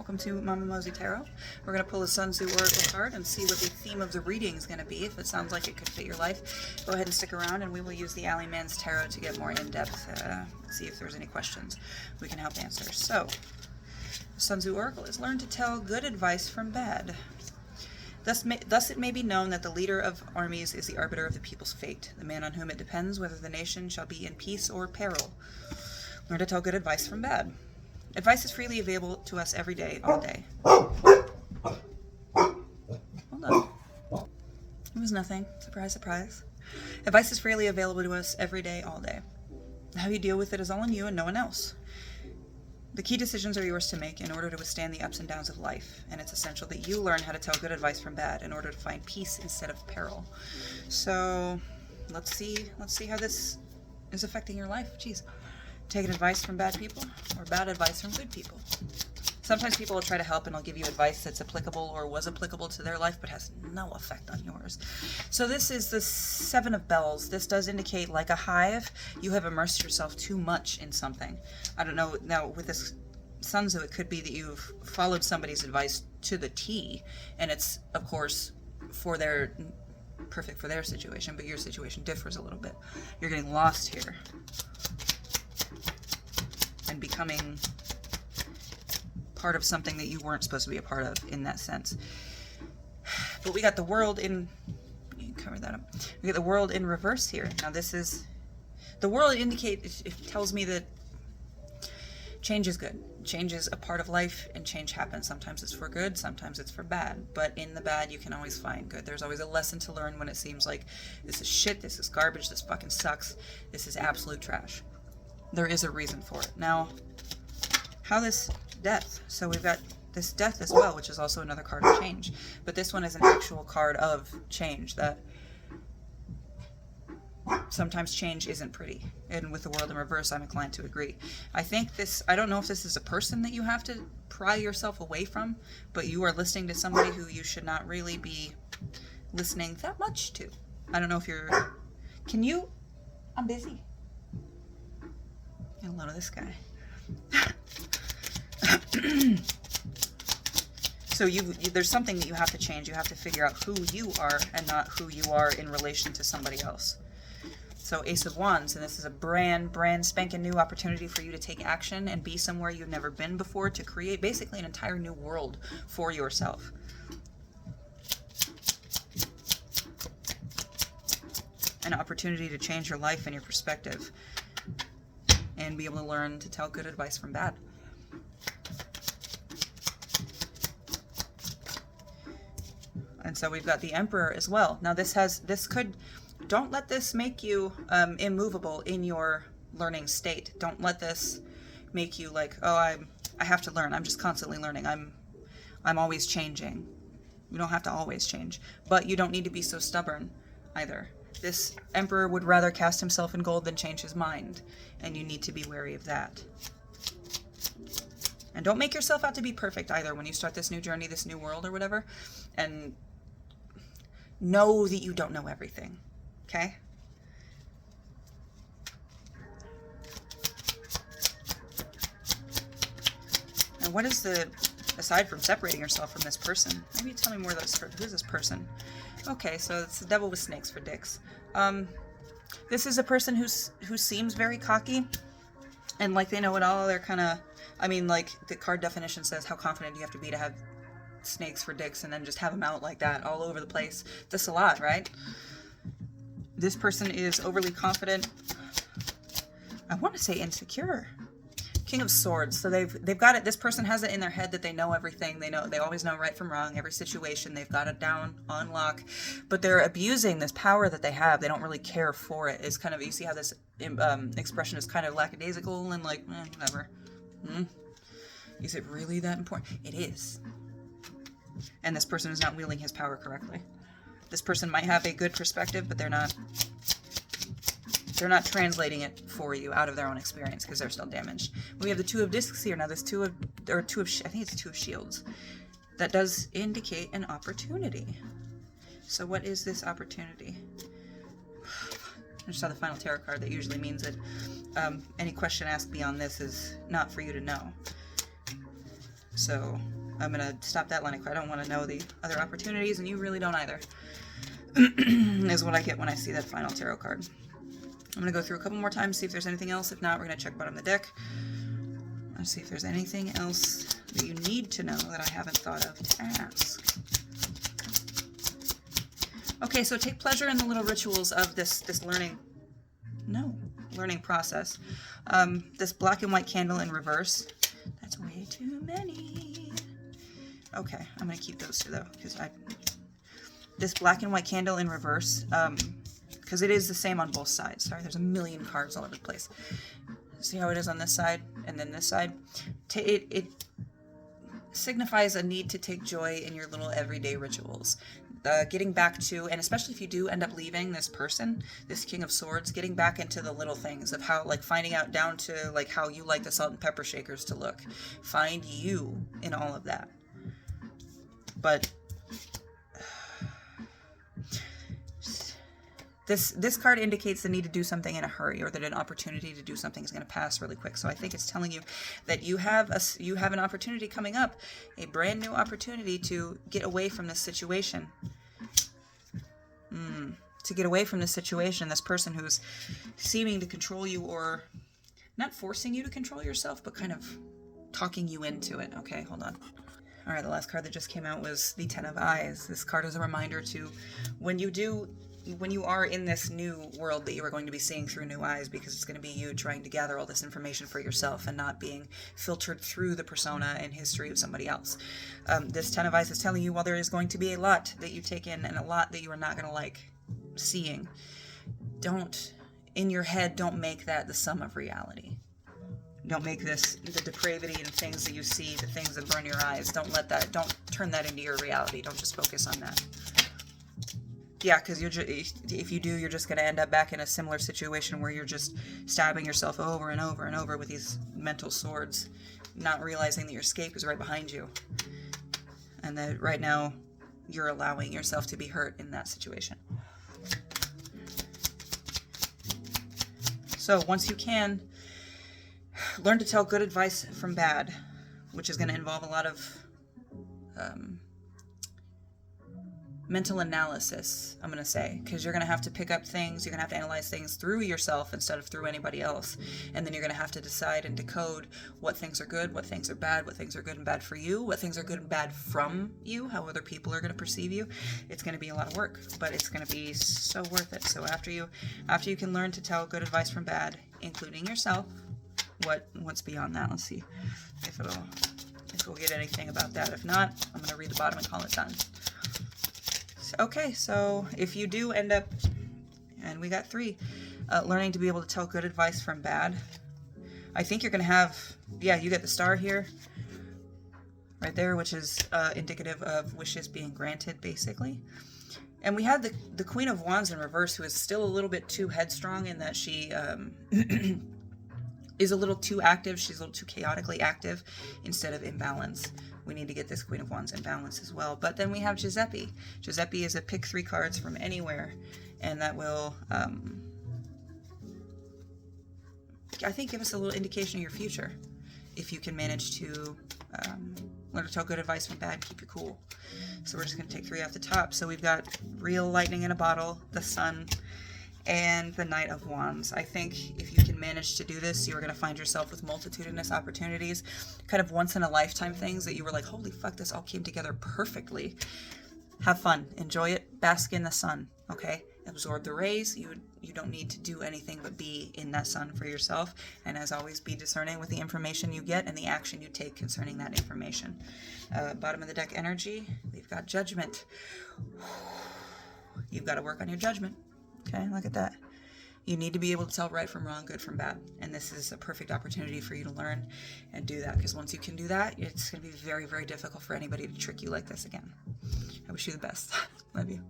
Welcome to Mama Mosey Tarot. We're going to pull a Sun Tzu Oracle card and see what the theme of the reading is going to be. If it sounds like it could fit your life, go ahead and stick around, and we will use the Alley Man's Tarot to get more in-depth, see if there's any questions we can help answer. So, Sun Tzu Oracle is learn to tell good advice from bad. Thus it may be known that the leader of armies is the arbiter of the people's fate, the man on whom it depends whether the nation shall be in peace or peril. Learn to tell good advice from bad. Advice is freely available to us every day, all day. Hold on. It was nothing. Surprise, surprise. Advice is freely available to us every day, all day. How you deal with it is all on you and no one else. The key decisions are yours to make in order to withstand the ups and downs of life, and it's essential that you learn how to tell good advice from bad in order to find peace instead of peril. So, let's see how this is affecting your life. Jeez. Taking advice from bad people or bad advice from good people. Sometimes people will try to help and I'll give you advice that's applicable or was applicable to their life but has no effect on yours. So this is the Seven of Bells. This does indicate, like a hive, you have immersed yourself too much in something. I don't know, now with this Sun Tzu, it could be that you've followed somebody's advice to the T, and it's, of course, perfect for their situation, but your situation differs a little bit. You're getting lost here and becoming part of something that you weren't supposed to be a part of in that sense. But we got the World in, you can cover that up. We got the World in reverse here. Now this is, the World it tells me that change is good. Change is a part of life and change happens. Sometimes it's for good, sometimes it's for bad. But in the bad, you can always find good. There's always a lesson to learn when it seems like this is shit, this is garbage, this fucking sucks, this is absolute trash. There is a reason for it. Now, how this death? So we've got this death as well, which is also another card of change. But this one is an actual card of change, that sometimes change isn't pretty. And with the World in reverse, I'm inclined to agree. I think this, I don't know if this is a person that you have to pry yourself away from, but you are listening to somebody who you should not really be listening that much to. I don't know if you're, can you, I'm busy. A lot of this guy. So there's something that you have to change. You have to figure out who you are and not who you are in relation to somebody else. So Ace of Wands, and this is a brand spanking new opportunity for you to take action and be somewhere you've never been before, to create basically an entire new world for yourself. An opportunity to change your life and your perspective, and be able to learn to tell good advice from bad. And so we've got the Emperor as well. Now don't let this make you immovable in your learning state. Don't let this make you like, oh, I have to learn. I'm just constantly learning. I'm always changing. You don't have to always change, but you don't need to be so stubborn either. This Emperor would rather cast himself in gold than change his mind, and you need to be wary of that. And don't make yourself out to be perfect either when you start this new journey, this new world or whatever, and know that you don't know everything, okay? And what is aside from separating yourself from this person, maybe tell me more about who's this person? Okay, so it's the Devil with snakes for dicks. This is a person who seems very cocky and like they know it all. They're kind of, I mean, like the card definition says how confident you have to be to have snakes for dicks and then just have them out like that all over the place. That's a lot, right? This person is overly confident. I want to say insecure. King of Swords. So they've got it. This person has it in their head that they know everything. They always know right from wrong, every situation. They've got it down on lock, but they're abusing this power that they have. They don't really care for it. It's kind of, you see how this expression is kind of lackadaisical and like, whatever. Is it really that important? It is. And this person is not wielding his power correctly. This person might have a good perspective, but they're not translating it for you out of their own experience because they're still damaged. We have the Two of Discs here. Now this I think it's Two of Shields. That does indicate an opportunity. So what is this opportunity? I just saw the final tarot card. That usually means that any question asked beyond this is not for you to know. So I'm going to stop that line of card. I don't want to know the other opportunities, and you really don't either, is what I get when I see that final tarot card. I'm going to go through a couple more times, see if there's anything else. If not, we're going to check bottom of the deck. Let's see if there's anything else that you need to know that I haven't thought of to ask. Okay, so take pleasure in the little rituals of this learning process. This black and white candle in reverse. That's way too many. Okay, I'm going to keep those two, though, because this black and white candle in reverse, because it is the same on both sides. Sorry, there's a million cards all over the place. See how it is on this side and then this side? It signifies a need to take joy in your little everyday rituals. Getting back to, and especially if you do end up leaving this person, this King of Swords, getting back into the little things of how, like, finding out down to, like, how you like the salt and pepper shakers to look. Find you in all of that. But this card indicates the need to do something in a hurry, or that an opportunity to do something is going to pass really quick. So I think it's telling you that you have an opportunity coming up, a brand new opportunity to get away from this situation. To get away from this situation, this person who's seeming to control you, or not forcing you to control yourself, but kind of talking you into it. Okay, hold on. All right, the last card that just came out was the Ten of Eyes. This card is a reminder to when you are in this new world that you are going to be seeing through new eyes, because it's going to be you trying to gather all this information for yourself and not being filtered through the persona and history of somebody else. This Ten of Eyes is telling you, while there is going to be a lot that you take in and a lot that you are not going to like seeing, in your head, don't make that the sum of reality. Don't make this the depravity and things that you see, the things that burn your eyes. Don't turn that into your reality. Don't just focus on that. Yeah, because if you do, you're just going to end up back in a similar situation where you're just stabbing yourself over and over and over with these mental swords, not realizing that your escape is right behind you. And that right now, you're allowing yourself to be hurt in that situation. So once you can, learn to tell good advice from bad, which is going to involve a lot of mental analysis, I'm going to say, because you're going to have to pick up things, you're going to have to analyze things through yourself instead of through anybody else, and then you're going to have to decide and decode what things are good, what things are bad, what things are good and bad for you, what things are good and bad from you, how other people are going to perceive you. It's going to be a lot of work, but it's going to be so worth it. So after you can learn to tell good advice from bad, including yourself, what's beyond that? Let's see if we'll get anything about that. If not, I'm going to read the bottom and call it done. Okay, so if you do end up, and we got 3, learning to be able to tell good advice from bad, I think you're going to have, yeah, you get the star here, right there, which is indicative of wishes being granted, basically. And we have the Queen of Wands in reverse, who is still a little bit too headstrong in that she is a little too active. She's a little too chaotically active instead of in balance. We need to get this Queen of Wands in balance as well. But then we have Giuseppe. Giuseppe is a pick 3 cards from anywhere, and that will, I think, give us a little indication of your future. If you can manage to learn to tell good advice from bad, keep your cool. So we're just going to take 3 off the top. So we've got real lightning in a bottle, the Sun, and the Knight of Wands. I think if you can manage to do this, you're going to find yourself with multitudinous opportunities, kind of once-in-a-lifetime things that you were like, holy fuck, this all came together perfectly. Have fun. Enjoy it. Bask in the sun, okay? Absorb the rays. You don't need to do anything but be in that sun for yourself. And as always, be discerning with the information you get and the action you take concerning that information. Bottom of the deck energy, we've got Judgment. You've got to work on your judgment. Okay, look at that. You need to be able to tell right from wrong, good from bad. And this is a perfect opportunity for you to learn and do that. Because once you can do that, it's going to be very, very difficult for anybody to trick you like this again. I wish you the best. Love you.